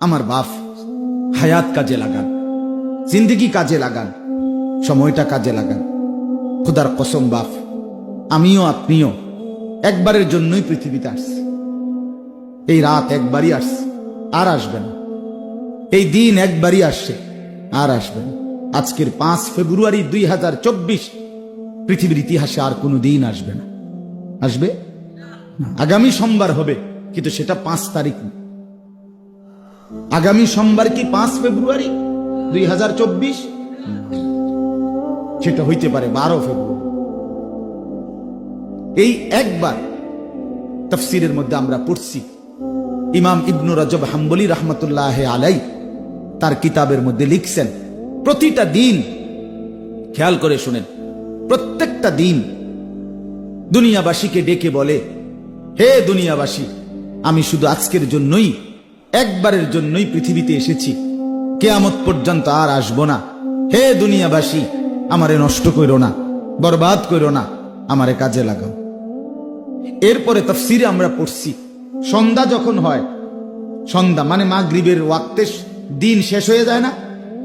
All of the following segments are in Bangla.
আমার বাপ, হায়াত কাজে লাগান, জিন্দগি কাজে লাগান, সময়টা কাজে লাগান। খুদার কসম বাপ, আমিও আপনিও একবারের জন্যই পৃথিবীতে আসছি। এই রাত একবারই আসছে, আর আসবে না। এই দিন একবারই আসছে, আর আসবে না। আজকের 5 ফেব্রুয়ারি 2024 পৃথিবীর ইতিহাসে আর কোনো দিন আসবে না। আসবে না। আগামী সোমবার হবে, কিন্তু সেটা 5 তারিখ না। আগামী সোমবার কি 5 ফেব্রুয়ারি 2024? সেটা হইতে পারে 12 ফেব্রুয়ারি। এই একবার তাফসীরের মধ্যে আমরা পড়ছি, ইমাম ইবনু রজব হাম্বলি রহমতুল্লাহ আলাই তার কিতাবের মধ্যে লিখছেন, প্রতিটা দিন, খেয়াল করে শুনেন, প্রত্যেকটা দিন দুনিয়াবাসীকে ডেকে বলে, হে দুনিয়াবাসী, আমি শুধু আজকের জন্যই, একবারের জন্যই পৃথিবীতে এসেছি, কিয়ামত পর্যন্ত আর আসবো না। হে দুনিয়াবাসী, আমারে নষ্ট কইরো না, বরবাদ কইরো না, আমারে কাজে লাগাও। এরপরে তাফসীরে আমরা পড়ছি, সন্ধ্যা যখন হয়, সন্ধ্যা মানে মাগরিবের ওয়াক্তে দিন শেষ হয়ে যায় না?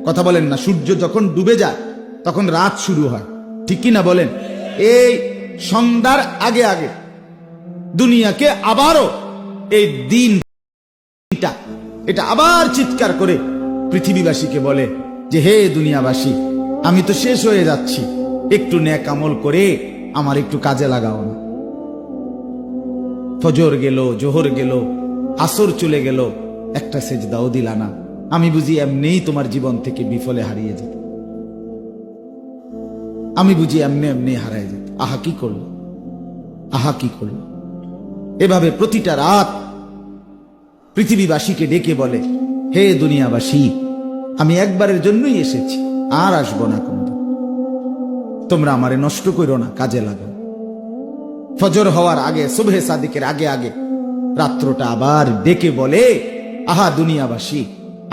কথা বলেন না? সূর্য যখন ডুবে যায় তখন রাত শুরু হয়, ঠিক কি না বলেন? এই সন্ধ্যার আগে আগে দুনিয়াকে আবারও এই দিনটা, এটা আবার চিৎকার করে পৃথিবীবাসীকে বলে যে, হে দুনিয়াবাসী, আমি তো শেষ হয়ে যাচ্ছি, একটু নেক আমল করে আমার একটু কাজে লাগাও না। ফজর গেল, জোহর গেল, আসর চলে গেল, একটা সেজদাও দিলা না। আমি বুঝি এমনিই তোমার জীবন থেকে বিফলে হারিয়ে যেত, আমি বুঝি এমনি এমনি হারিয়ে যেত। আহা কি করল, আহা কি করল। এভাবে প্রতিটা রাত পৃথিবীবাসীকে ডেকে বলে, হে দুনিয়াবাসী, আমি একবারের জন্যই এসেছি, আর আসবো না কোনদিন। তোমরা আমারে নষ্ট করো না, কাজে লাগাও। ফজর হওয়ার আগে, সুবহে সাদিকের আগে আগে রাত্রটা আবার ডেকে বলে, আহা দুনিয়াবাসী,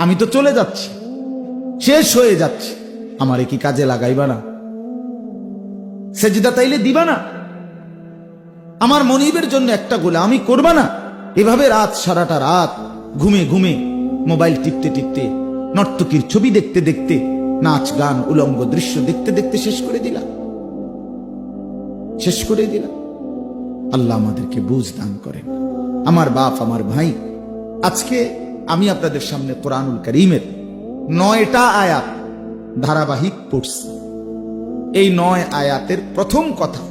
আমি তো চলে যাচ্ছি, শেষ হয়ে যাচ্ছি, আমারে কি কাজে লাগাইবা না? সেজদা তাইলে দিবা না? আমার মনিবের জন্য একটা গোলামি করবা না? এভাবে রাত, সারাটা রাত ঘুমে ঘুমে, মোবাইল টিপতে টিপতে, নর্তকীর ছবি দেখতে দেখতে, নাচ গান উলঙ্গ দৃশ্য দেখতে দেখতে শেষ করে দিলাম, শেষ করে দিলাম। আল্লাহ আমাদেরকে বুঝ দান করেন। আমার বাপ, আমার ভাই, আজকে আমি আপনাদের সামনে কোরআনুল কারীমের 9টা আয়াত ধারাবাহিক পড়ছি। এই 9 আয়াতের প্রথম কথা,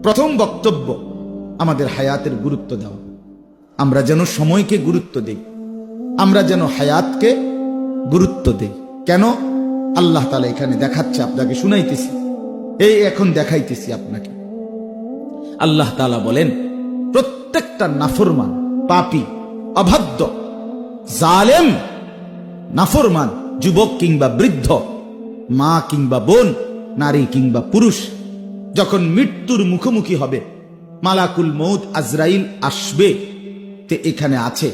প্রথম বক্তব্য, আমাদের হায়াতের গুরুত্ব দেওয়া। আমরা যেন সময়কে গুরুত্ব দেই, আমরা যেন হায়াতকে গুরুত্ব দেই। কেন? আল্লাহ তাআলা এখানে দেখাচ্ছে, আপনাকে শুনাইতেছি, এই এখন দেখাইতেছি আপনাকে। আল্লাহ তাআলা বলেন, প্রত্যেকটা নাফরমান, পাপী, অবাধ্য, জালেম, নাফরমান যুবক কিংবা বৃদ্ধ, মা কিংবা বোন, নারী কিংবা পুরুষ, যখন মৃত্যুর মুখোমুখি হবে, মালাকুল মউত আজরাইল আসবে, তে এখানে আছে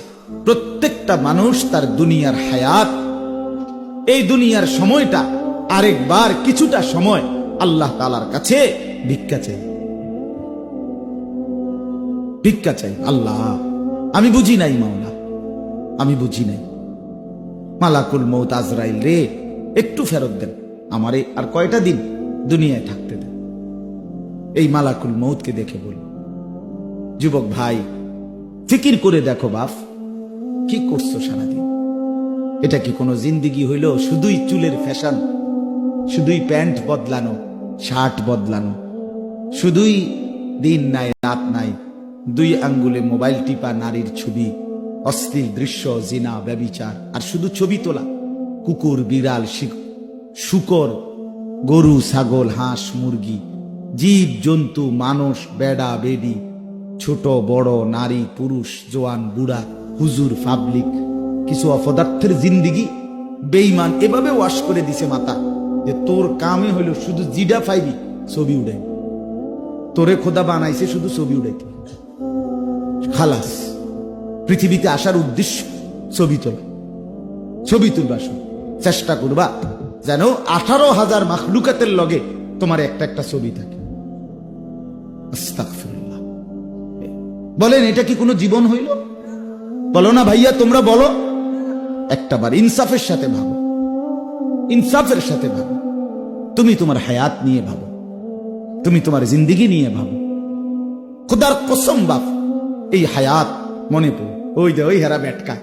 প্রত্যেকটা মানুষ তার দুনিয়ার হায়াত, এই দুনিয়ার সময়টা আরেকবার কিছুটা সময় আল্লাহ তাআলার কাছে ভিক্ষা চাই, ভিক্ষা চাই। আল্লাহ, আমি বুঝি নাই মাওলা, আমি বুঝি নাই। মালাকুল মউত আজরাইল রে, একটু ফেরত দেন, আমারে আর কয়টা দিন দুনিয়ায় থাকতে দেন। এই মালাকুল মউতকে দেখে বল, যুবক ভাই, ফিকির করে দেখো বাপ, কি করছো সারাদিন? এটা কি কোনো জিন্দিগি হইল? শুধুই চুলের ফ্যাশন, শুধুই প্যান্ট বদলানো, শার্ট বদলানো, শুধুই দিন নাই রাত নাই, 2 আঙ্গুলে মোবাইল টিপা, নারীর ছবি, অশ্লীল দৃশ্য, জিনা, ব্যভিচার, আর শুধু ছবি তোলা। কুকুর, বিড়াল, শূকর, গরু, ছাগল, হাঁস, মুরগি, জীব জন্তু, মানুষ, বেড়া বেডি, ছোট বড়, নারী পুরুষ, জোয়ান বুড়া, হুজুর, পাবলিক, কিছু অপদার্থের জিন্দিগি। বেঈমান এভাবে ওয়াশ করে দিছে মাথা, যে তোর কামে হইল শুধু জিডা পাইবি, ছবি উড়াই। তোরে খোদা বানাইছে শুধু ছবি উড়াইতে, খালাস। পৃথিবীতে আসার উদ্দেশ্য ছবি তোলা, ছবি তুলবা। চেষ্টা করবা যেন 18,000 মাখলুকাতের লগে তোমার একটা একটা ছবি থাকে। আস্তাগফিরুল্লাহ। বলেন, এটা কি কোনো জীবন হইল? বলো না ভাইয়া, তোমরা বলো, একটাবার ইনসাফের সাথে ভাবো, ইনসাফের সাথে ভাবো। তুমি তোমার হায়াত নিয়ে ভাবো, তুমি তোমার জিন্দিগি নিয়ে ভাবো। খুদার কসম বাপ, এই হায়াত মনে পড়ে। ওই যে ওই হেরা বেটকা,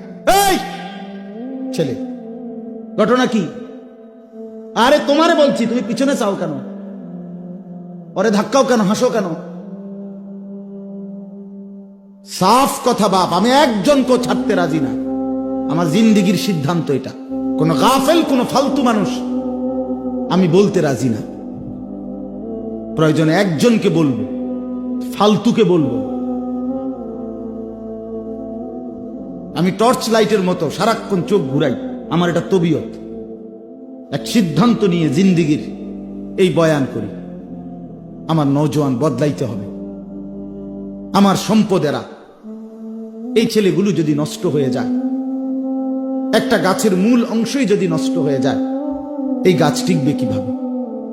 এই ছেলে, ঘটনা কি? আরে তোমারে বলছি, তুমি পিছনে চাও কেন? ওরে ধাক্কাও কেন, হাসো কেন? সাফ কথা বাপ, আমি একজনকেও ছাড়তে রাজি না। আমার জিন্দিগির সিদ্ধান্ত এটা। কোন গাফেল, কোন ফালতু মানুষ আমি বলতে রাজি না। প্রয়োজনে একজনকে বলবো, ফালতুকে বলবো। আমি টর্চ লাইটের মতো সারাক্ষণ চোখ ঘুরাই, আমার এটা তবিয়ত। এক সিদ্ধান্ত নিয়ে জিন্দিগির এই বয়ান করি। আমার নওজোয়ান বদলাইতে হবে। আমার সম্পদেরা, এই ছেলেগুলো যদি নষ্ট হয়ে যায়, একটা গাছের মূল অংশই যদি নষ্ট হয়ে যায়, এই গাছ টিকবে কিভাবে?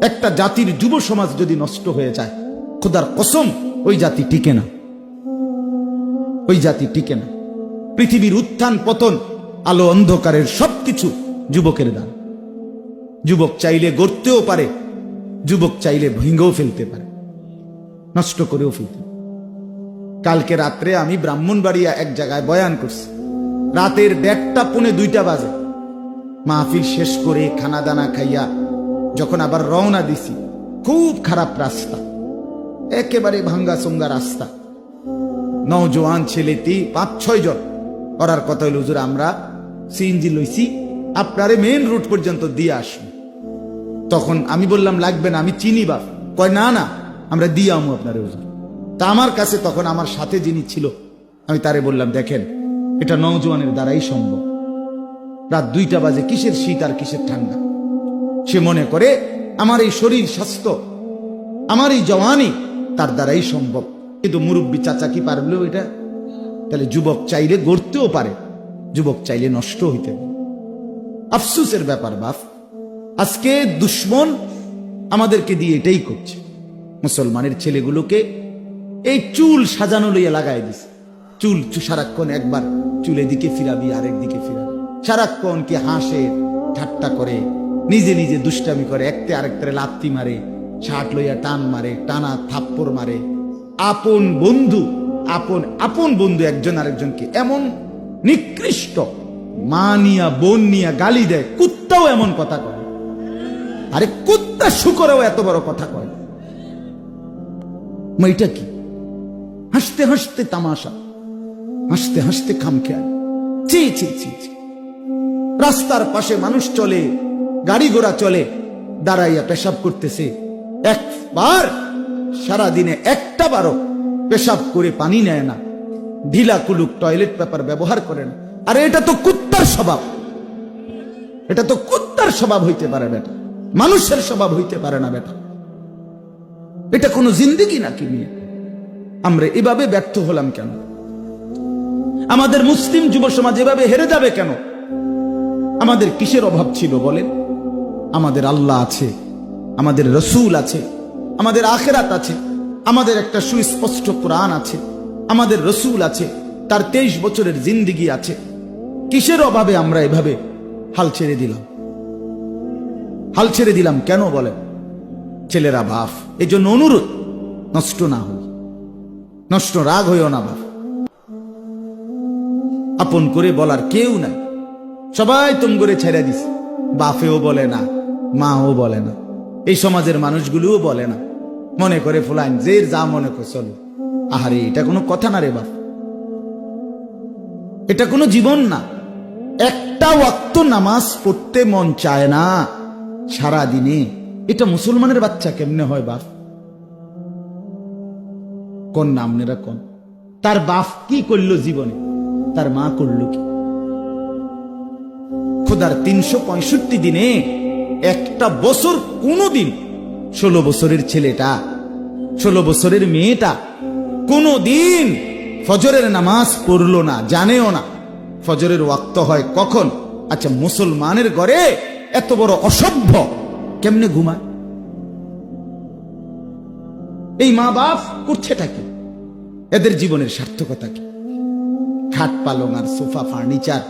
একটা জাতির যুব সমাজ যদি নষ্ট হয়ে যায়, খোদার কসম ওই জাতি টিকে না, ওই জাতি টিকে না। পৃথিবীর উত্থান পতন, আলো অন্ধকারের সবকিছু যুবকের দান। যুবক চাইলে গড়তেও পারে, যুবক চাইলে ভেঙেও ফেলতে পারে, নষ্ট করেও ফেলতে। কালকে রাত্রে আমি ব্রাহ্মণবাড়িয়া এক জায়গায় বয়ান করছি। রাতের 1:30-2টা বাজে মাহফিল শেষ করে খানা দানা খাইয়া যখন আবার রওনা দিছি, খুব খারাপ রাস্তা, একেবারে ভাঙ্গা চোঙ্গা রাস্তা। নওজোয়ান ছেলেটি 5-6 জন, ওরার কথা হইল, হুজুর আমরা সিএনজি লইছি, আপনারে মেইন রুট পর্যন্ত দিয়ে আসুন। তখন আমি বললাম লাগবে না, আমি চিনি বাপ। কয় না না, আমরা দিয়ে আমু আপনারে হুজুর। তা আমার কাছে তখন আমার সাথে যিনি ছিল, আমি তারে বললাম দেখেন, এটা নওজোয়ানের দ্বারাই সম্ভব। রাত 2টা বাজে, কিসের শীত আর কিসের ঠান্ডা? সে মনে করে আমার এই শরীর স্বাস্থ্য, আমার এই জওয়ানি তার দ্বারাই সম্ভব। কিন্তু মুরব্বী চাচা কি পারলো এটা? তাহলে যুবক চাইলে গড়তেও পারে, যুবক চাইলে নষ্ট হইতে পারে। আফসুসের ব্যাপার বাপ, আজকে দুশ্মন আমাদেরকে দিয়ে এটাই করছে। মুসলমানের ছেলেগুলোকে এই চুল সাজানো লইয়া লাগাই দিছে। চুল সারাক্ষণ একবার চুলে দিকে ফিরাবি, আরেক দিকে ফিরাবি, সারাক্ষণ কি হাসে, ঠাট্টা করে, নিজে নিজে দুষ্টামি করে, একতে আরেকটারে লাত্তি মারে, শার্ট লইয়া টান মারে, টানা থাপ্পড় মারে। আপন বন্ধু, আপন বন্ধু একজন আরেকজনকে এমন নিকৃষ্ট, মা নিয়া বোন নিয়া গালি দেয়। কুত্তাও এমন কথা কয়। আরে কুত্তা শুকরেও এত বড় কথা কয়। এটা কি? হাসতে হাসতে তামাশা, হাসতে হাসতে খামখেয়াল। ছি ছি ছি ছি। রাস্তার পাশে মানুষ চলে, গাড়ি ঘোড়া চলে, দাঁড়াইয়া পেশাব করতেছে। একবার সারাদিনে একটা বারও পেশাব করে পানি নেয় না, ঢিলা কুলুক টয়লেট পেপার ব্যবহার করে না। আরে এটা তো কুত্তার স্বভাব, এটা তো কুত্তার স্বভাব হইতে পারে বেটা, মানুষের স্বভাব হইতে পারে না বেটা। এটা কোনো জিন্দেগি নাকি নিয়ে? আমরা এভাবে ব্যর্থ হলাম কেন? আমাদের মুসলিম যুব সমাজ এভাবে হেরে যাবে কেন? আমাদের কিসের অভাব ছিল বলেন? আমাদের আল্লাহ আছে, আমাদের রসুল আছে, আমাদের আখেরাত আছে, আমাদের একটা সুস্পষ্ট কোরআন আছে, আমাদের রসুল আছে, তার 23 বছরের জিন্দিগি আছে। কিসের অভাবে আমরা এভাবে হাল ছেড়ে দিলাম? হাল ছেড়ে দিলাম কেন বলেন? ছেলেরা বাপ, এই জন্য অনুরোধ, নষ্ট না হই, নষ্ট রাগ হইও না বাপ। আপন করে বলার কেউ নাই, সবাই তুম করে ছেড়ে দিস। বাপেও বলে না, মাও বলে না, এই সমাজের মানুষগুলোও বলে না, মনে করে ফুলাইন যে যা মনে করে চলো। আহারে এটা কোনো কথা না রে বাপ, এটা কোনো জীবন না। একটা ওয়াক্ত নামাজ পড়তে মন চায় না সারা দিনে, এটা মুসলমানের বাচ্চা কেমনে হয় বাপ? কোন নামনেরা কোন? তার বাপ কি করলো জীবনে, তার মা করলো কি? খোদার 365 দিনে একটা বছর কোনদিন 16 বছরের ছেলেটা, 16 বছরের মেয়েটা কোনদিন ফজরের নামাজ পড়লো না, জানেও না ফজরের ওয়াক্ত হয় কখন। আচ্ছা, মুসলমানের ঘরে এত বড় অসভ্য কেমনে ঘুমায়? এই মা বাপ করছেটা কি? এদের জীবনের সার্থকতা কি? খাট পালং আর সোফা ফার্নিচার